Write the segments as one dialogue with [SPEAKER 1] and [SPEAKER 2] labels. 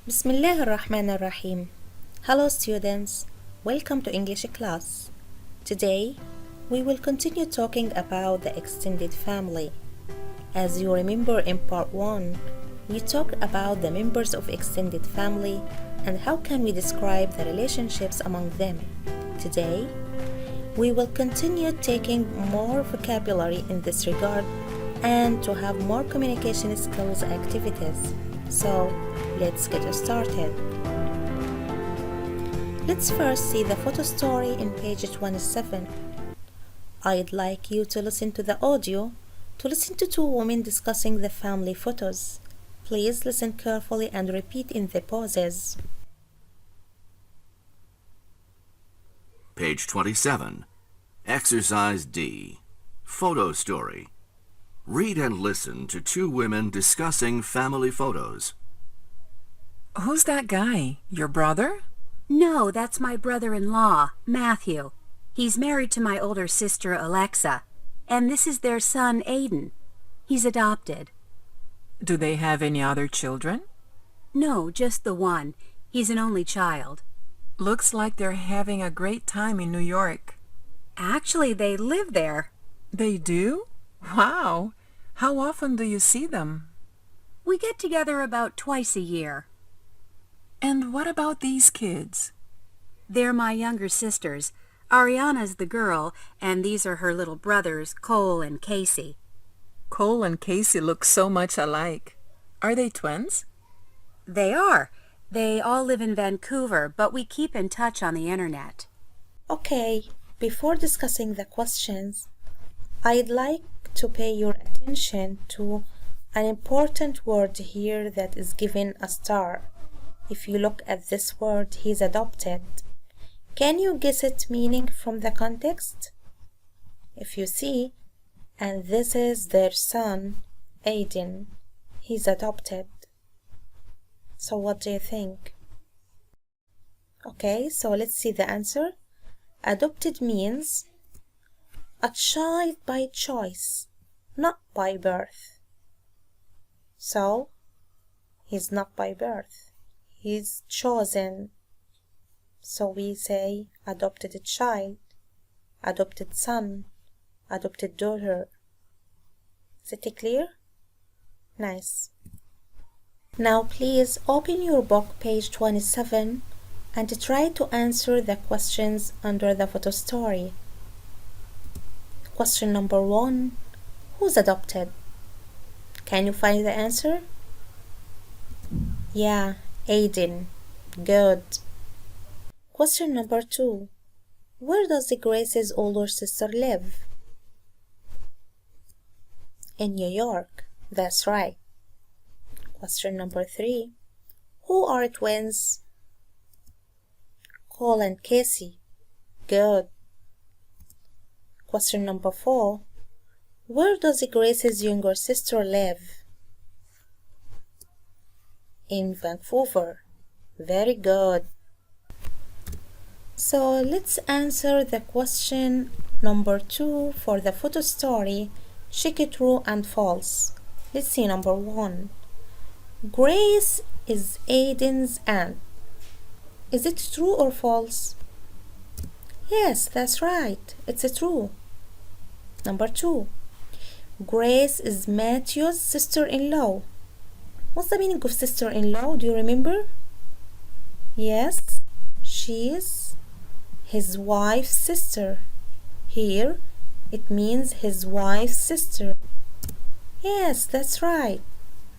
[SPEAKER 1] Bismillah ar-Rahman ar-Rahim. Hello students, welcome to English class. Today we will continue talking about the extended family. As you remember in part 1, we talked about the members of extended family and how can we describe the relationships among them. Today we will continue taking more vocabulary in this regard and to have more communication skills activities. So let's get started. Let's first see the photo story in page 27. I'd like you to listen to the audio to listen to two women discussing the family photos. Please listen carefully and repeat in the pauses.
[SPEAKER 2] Page 27. Exercise D. Photo story. Read and listen to two women discussing family photos.
[SPEAKER 3] Who's that guy? Your brother?
[SPEAKER 4] No, that's my brother-in-law, Matthew. He's married to my older sister, Alexa. And this is their son, Aiden. He's adopted.
[SPEAKER 3] Do they have any other children?
[SPEAKER 4] No, just the one. He's an only child.
[SPEAKER 3] Looks like they're having a great time in New York.
[SPEAKER 4] Actually, they live there.
[SPEAKER 3] They do? Wow! How often do you see them?
[SPEAKER 4] We get together about twice a year.
[SPEAKER 3] And what about these kids?
[SPEAKER 4] They're my younger sisters. Ariana's the girl, and these are her little brothers, Cole and Casey.
[SPEAKER 3] Cole and Casey look so much alike. Are they twins?
[SPEAKER 4] They are. They all live in Vancouver, but we keep in touch on the internet.
[SPEAKER 1] Okay, before discussing the questions, I'd like to pay your attention to an important word here that is given a star. If you look at this word, he's adopted. Can you guess its meaning from the context? If you see, and this is their son, Aiden, he's adopted. So what do you think? Okay, so let's see the answer. Adopted means a child by choice, not by birth. So, he's not by birth. He's chosen. So we say adopted child, adopted son, adopted daughter. Is it clear? Nice. Now please open your book page 27 and try to answer the questions under the photo story. Question number 1. Who's adopted? Can you find the answer? Yeah, Aiden. Good. Question number 2. Where does Grace's older sister live? In New York. That's right. Question number 3. Who are twins? Cole and Casey. Good. Question number 4. Where does Grace's younger sister live? In Vancouver. Very good. So let's answer the question number 2 for the photo story. Check it true and false. Let's see number 1. Grace is Aiden's aunt. Is it true or false? Yes, that's right. It's true. Number 2. Grace is Matthew's sister-in-law. What's the meaning of sister-in-law? Do you remember? Yes, she's his wife's sister. Here, it means his wife's sister. Yes, that's right.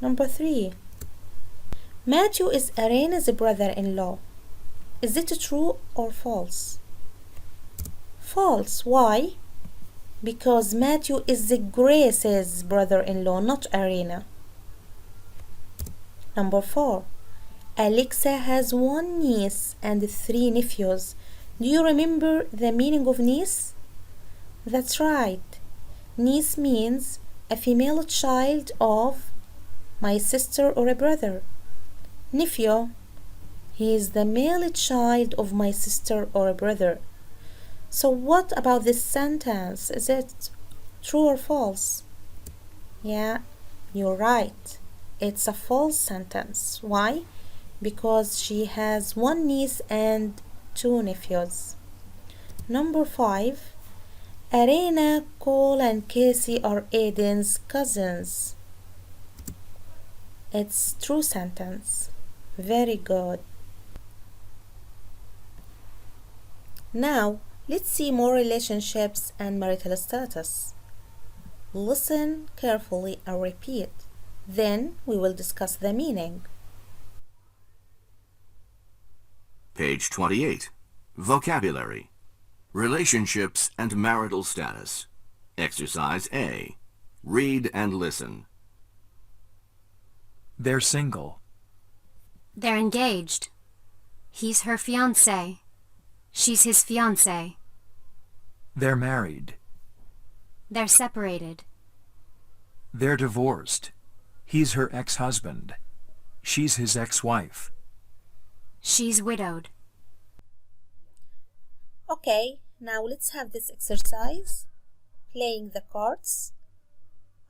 [SPEAKER 1] Number 3. Matthew is Arena's brother-in-law. Is it true or false? False. Why? Because Matthew is Grace's brother-in-law, not Arena. Number 4. Alexa has 1 niece and 3 nephews. Do you remember the meaning of niece? That's right. Niece means a female child of my sister or a brother. Nephew, he is the male child of my sister or a brother. So what about this sentence? Is it true or false? Yeah, you're right. It's a false sentence. Why? because she has one niece and two nephews. Number 5. Arena, Cole, and Casey are Aiden's cousins. It's true sentence. Very good. Now, let's see more relationships and marital status. Listen carefully and repeat. Then we will discuss the meaning.
[SPEAKER 2] Page 28. Vocabulary. Relationships and marital status. Exercise A. Read and listen.
[SPEAKER 5] They're single.
[SPEAKER 6] They're engaged. He's her fiancé. She's his fiancée.
[SPEAKER 5] They're married.
[SPEAKER 6] They're separated.
[SPEAKER 5] They're divorced. He's her ex-husband. She's his ex-wife.
[SPEAKER 6] She's widowed.
[SPEAKER 1] Okay, now let's have this exercise. Playing the cards.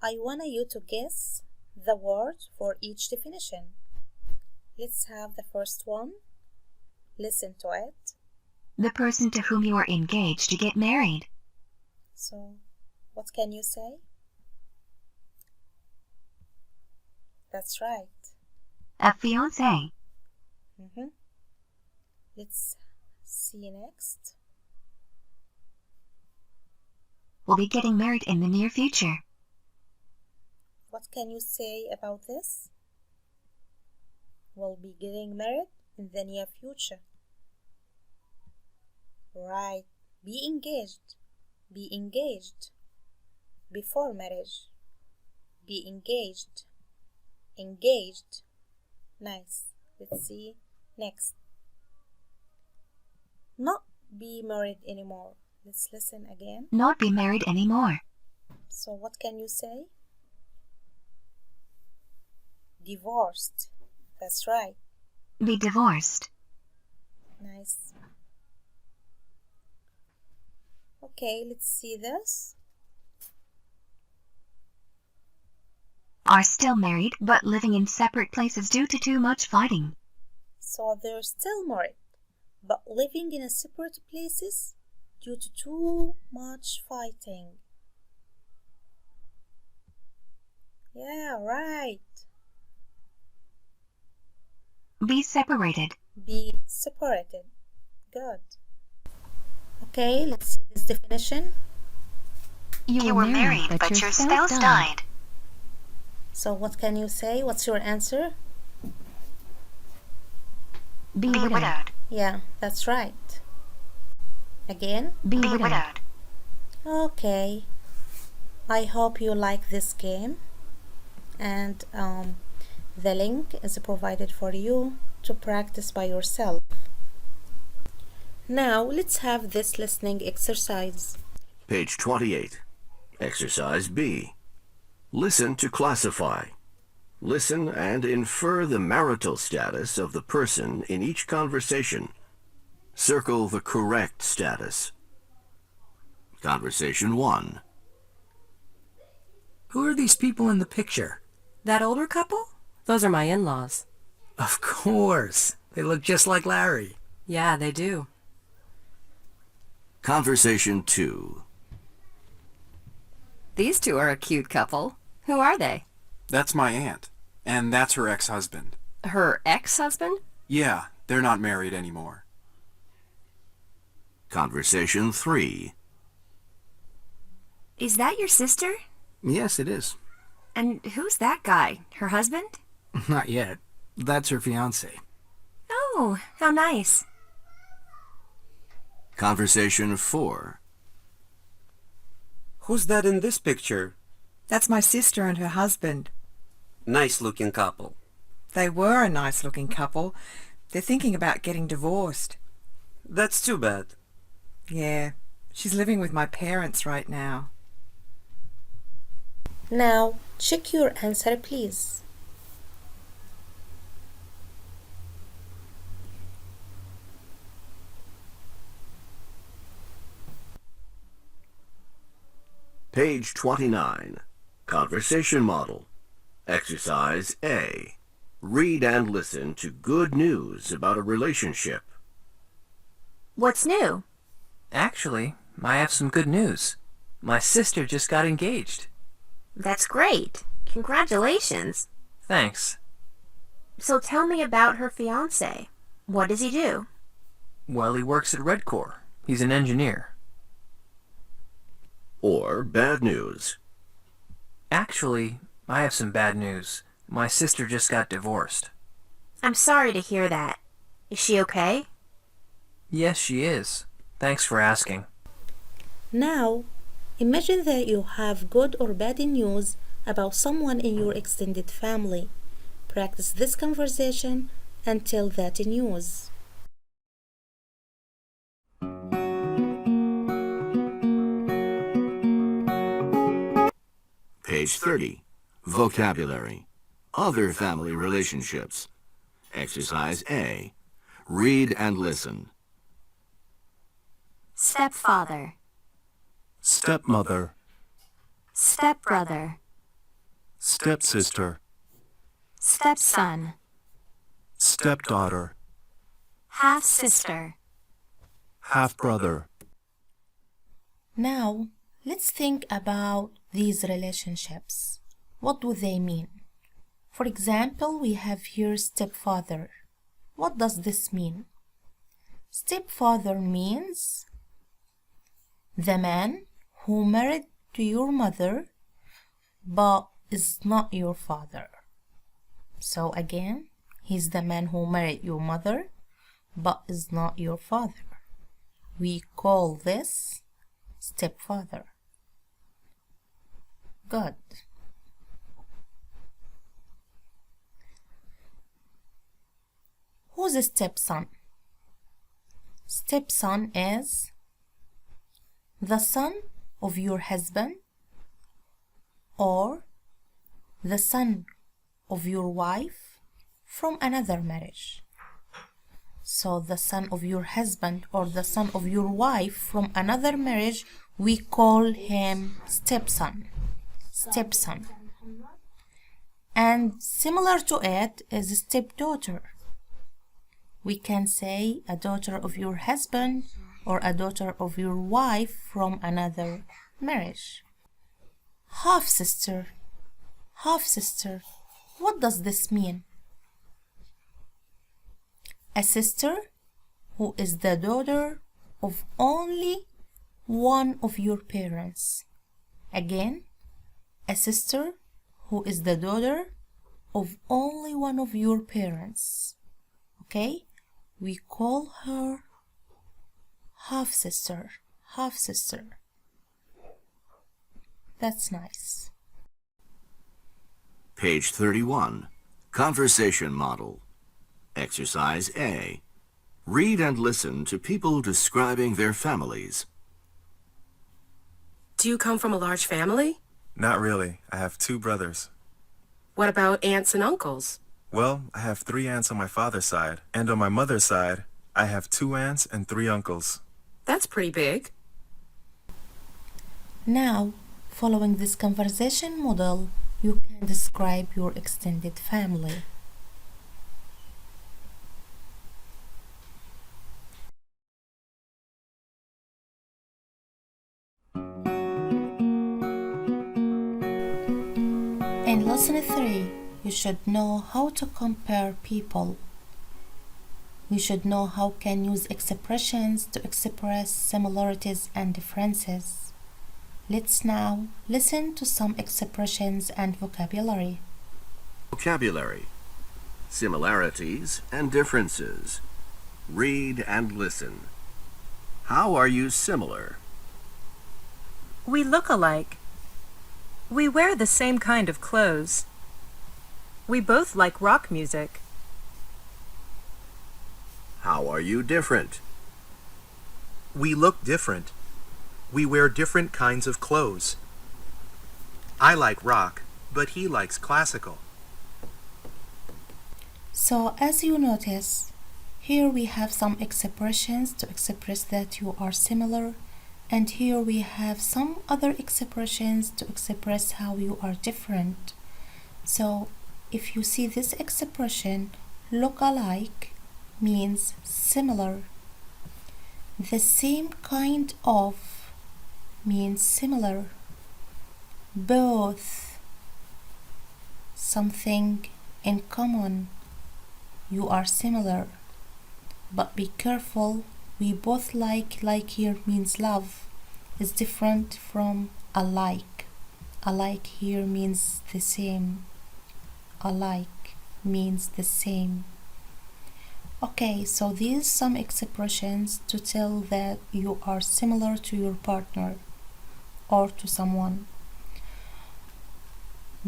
[SPEAKER 1] I want you to guess the word for each definition. Let's have the first one. Listen to it.
[SPEAKER 7] The person to whom you are engaged to get married.
[SPEAKER 1] So, what can you say? That's right.
[SPEAKER 7] A fiancé.
[SPEAKER 1] Let's see next.
[SPEAKER 7] Will be getting married in the near future.
[SPEAKER 1] What can you say about this? Will be getting married in the near future. Right. Be engaged. Be engaged. Before marriage. Be engaged. Engaged. Nice. Let's see next. Not be married anymore. Let's listen again.
[SPEAKER 7] Not be married anymore.
[SPEAKER 1] So what can you say? Divorced. That's right.
[SPEAKER 7] Be divorced.
[SPEAKER 1] Nice. Okay, let's see this.
[SPEAKER 7] Are still married but living in separate places due to too much fighting.
[SPEAKER 1] So they're still married, but living in separate places due to too much fighting. Yeah, right.
[SPEAKER 7] Be separated.
[SPEAKER 1] Be separated. Good. Okay, let's see this definition.
[SPEAKER 7] You were married but your spouse died.
[SPEAKER 1] So what can you say? What's your answer?
[SPEAKER 7] Be widowed.
[SPEAKER 1] Yeah, that's right. Again?
[SPEAKER 7] Be widowed.
[SPEAKER 1] Okay. I hope you like this game, and the link is provided for you to practice by yourself. Now let's have this listening exercise.
[SPEAKER 2] Page 28. Exercise B. Listen to classify. Listen and infer the marital status of the person in each conversation. Circle the correct status. Conversation 1.
[SPEAKER 8] Who are these people in the picture?
[SPEAKER 9] That older couple? Those are my in-laws.
[SPEAKER 8] Of course. They look just like Larry.
[SPEAKER 9] Yeah, they do.
[SPEAKER 2] Conversation 2.
[SPEAKER 9] These two are a cute couple. Who are they?
[SPEAKER 10] That's my aunt, and that's her ex-husband.
[SPEAKER 9] Her ex-husband?
[SPEAKER 10] Yeah, they're not married anymore.
[SPEAKER 2] Conversation 3.
[SPEAKER 4] Is that your sister?
[SPEAKER 8] Yes, it is.
[SPEAKER 4] And who's that guy? Her husband?
[SPEAKER 8] Not yet. That's her fiancé.
[SPEAKER 4] Oh, how nice.
[SPEAKER 2] Conversation 4.
[SPEAKER 11] Who's that in this picture?
[SPEAKER 3] That's my sister and her husband.
[SPEAKER 11] Nice-looking couple.
[SPEAKER 3] They were a nice-looking couple. They're thinking about getting divorced.
[SPEAKER 11] That's too bad.
[SPEAKER 3] Yeah, she's living with my parents right now.
[SPEAKER 1] Now check your answer, please.
[SPEAKER 2] Page 29. Conversation model. Exercise A. Read and listen to good news about a relationship.
[SPEAKER 12] What's new?
[SPEAKER 5] Actually, I have some good news. My sister just got engaged.
[SPEAKER 12] That's great. Congratulations.
[SPEAKER 5] Thanks.
[SPEAKER 12] So tell me about her fiancé. What does he do?
[SPEAKER 5] Well, he works at Redcore. He's an engineer.
[SPEAKER 2] Or bad news.
[SPEAKER 5] Actually, I have some bad news. My sister just got divorced.
[SPEAKER 12] I'm sorry to hear that. Is she okay?
[SPEAKER 5] Yes, she is. Thanks for asking.
[SPEAKER 1] Now, imagine that you have good or bad news about someone in your extended family. Practice this conversation and tell that news.
[SPEAKER 2] Page 30. Vocabulary. Other family relationships. Exercise A. Read and listen.
[SPEAKER 6] Stepfather.
[SPEAKER 13] Stepmother.
[SPEAKER 6] Stepbrother.
[SPEAKER 13] Stepsister.
[SPEAKER 6] Stepson.
[SPEAKER 13] Stepdaughter.
[SPEAKER 6] Half-sister.
[SPEAKER 13] Half-brother.
[SPEAKER 1] Now, let's think about these relationships. What do they mean? For example, we have here stepfather. What does this mean? Stepfather means the man who married to your mother but is not your father. So again, he's the man who married your mother but is not your father. We call this stepfather. Good. Who's a stepson? Stepson is the son of your husband or the son of your wife from another marriage. So the son of your husband or the son of your wife from another marriage, we call him stepson. Stepson. And similar to it is a stepdaughter. We can say a daughter of your husband or a daughter of your wife from another marriage. Half-sister. Half-sister. What does this mean? A sister who is the daughter of only one of your parents. Again, a sister who is the daughter of only one of your parents. Okay? We call her half-sister. Half-sister. That's nice.
[SPEAKER 2] Page 31. Conversation model. Exercise A. Read and listen to people describing their families.
[SPEAKER 9] Do you come from a large family?
[SPEAKER 13] Not really. I have 2 brothers.
[SPEAKER 9] What about aunts and uncles?
[SPEAKER 13] Well, I have 3 aunts on my father's side, and on my mother's side, I have 2 aunts and 3 uncles.
[SPEAKER 9] That's pretty big.
[SPEAKER 1] Now, following this conversation model, you can describe your extended family. In lesson 3, you should know how to compare people. We should know how can use expressions to express similarities and differences. Let's now listen to some expressions and vocabulary.
[SPEAKER 2] Vocabulary. Similarities and differences. Read and listen. How are you similar?
[SPEAKER 3] We look alike. We wear the same kind of clothes. We both like rock music.
[SPEAKER 2] How are you different?
[SPEAKER 14] We look different. We wear different kinds of clothes. I like rock, but he likes classical.
[SPEAKER 1] So as you notice, here we have some expressions to express that you are similar, and here we have some other expressions to express how you are different. So if you see this expression, look alike means similar. The same kind of means similar. Both, something in common. You are similar. But be careful, we both like here means love, is different from alike. Alike here means the same. Alike means the same. Okay, so these some expressions to tell that you are similar to your partner or to someone.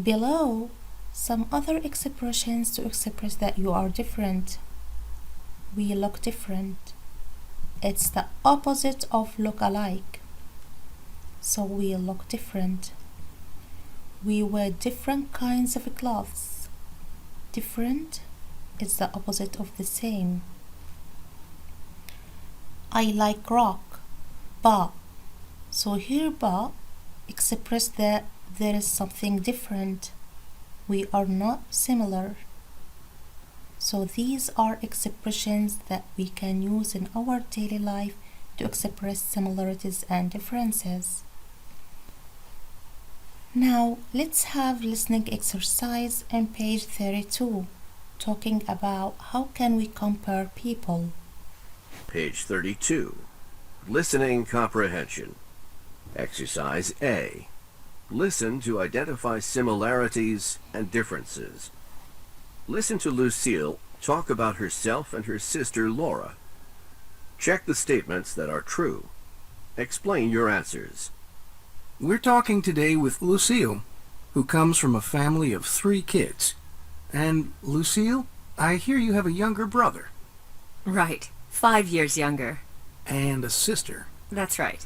[SPEAKER 1] Below, some other expressions to express that you are different. We look different. It's the opposite of look alike. So we look different. We wear different kinds of clothes. Different is the opposite of the same. I like rock, but. So here but express that there is something different. We are not similar. So these are expressions that we can use in our daily life to express similarities and differences. Now let's have listening exercise on page 32, talking about how can we compare people.
[SPEAKER 2] Page 32. Listening comprehension. Exercise A. Listen to identify similarities and differences. Listen to Lucille talk about herself and her sister Laura. Check the statements that are true. Explain your answers.
[SPEAKER 8] We're talking today with Lucille, who comes from a family of 3 kids. And Lucille, I hear you have a younger brother.
[SPEAKER 4] Right. 5 years younger.
[SPEAKER 8] And a sister.
[SPEAKER 4] That's right.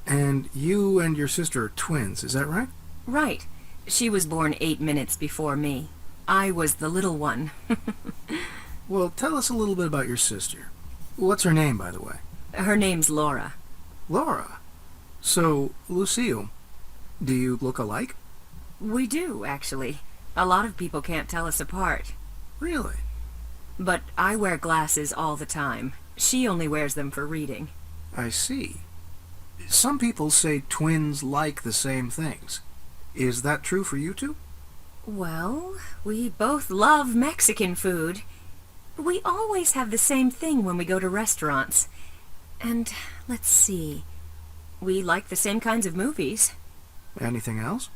[SPEAKER 8] And you and your sister are twins, is that right?
[SPEAKER 4] Right. She was born 8 minutes before me. I was the little one.
[SPEAKER 8] Well, tell us a little bit about your sister. What's her name, by the way?
[SPEAKER 4] Her name's Laura.
[SPEAKER 8] Laura? So, Lucille, do you look alike?
[SPEAKER 4] We do, actually. A lot of people can't tell us apart.
[SPEAKER 8] Really?
[SPEAKER 4] But I wear glasses all the time. She only wears them for reading.
[SPEAKER 8] I see. Some people say twins like the same things. Is that true for you two?
[SPEAKER 4] Well, we both love Mexican food. We always have the same thing when we go to restaurants. And, let's see, we like the same kinds of movies.
[SPEAKER 8] Anything else?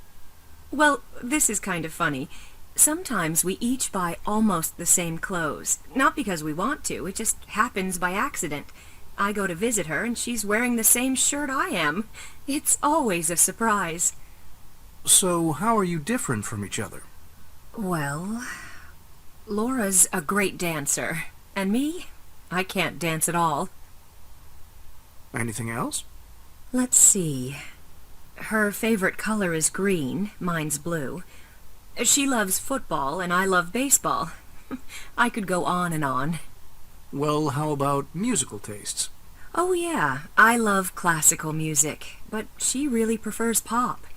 [SPEAKER 4] Well, this is kind of funny. Sometimes we each buy almost the same clothes. Not because we want to, it just happens by accident. I go to visit her and she's wearing the same shirt I am. It's always a surprise.
[SPEAKER 8] So how are you different from each other?
[SPEAKER 4] Well, Laura's a great dancer. And me? I can't dance at all.
[SPEAKER 8] Anything else?
[SPEAKER 4] Let's see. Her favorite color is green, mine's blue. She loves football and I love baseball. I could go on and on.
[SPEAKER 8] Well, how about musical tastes?
[SPEAKER 4] Oh yeah, I love classical music, but she really prefers pop.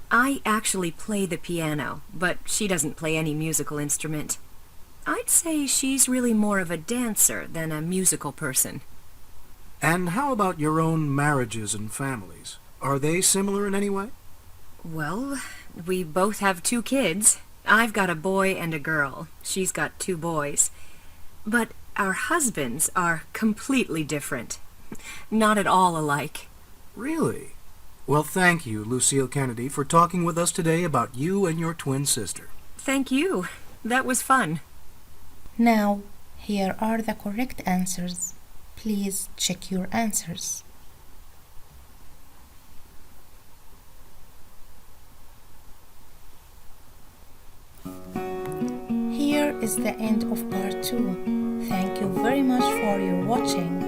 [SPEAKER 4] I actually play the piano, but she doesn't play any musical instrument. I'd say she's really more of a dancer than a musical person.
[SPEAKER 8] And how about your own marriages and families? Are they similar in any way?
[SPEAKER 4] Well, we both have 2 kids. I've got a boy and a girl. She's got 2 boys. But our husbands are completely different. Not at all alike.
[SPEAKER 8] Really? Well, thank you, Lucille Kennedy, for talking with us today about you and your twin sister.
[SPEAKER 4] Thank you. That was fun.
[SPEAKER 1] Now, here are the correct answers. Please check your answers. Here is the end of part 2. Thank you very much for your watching.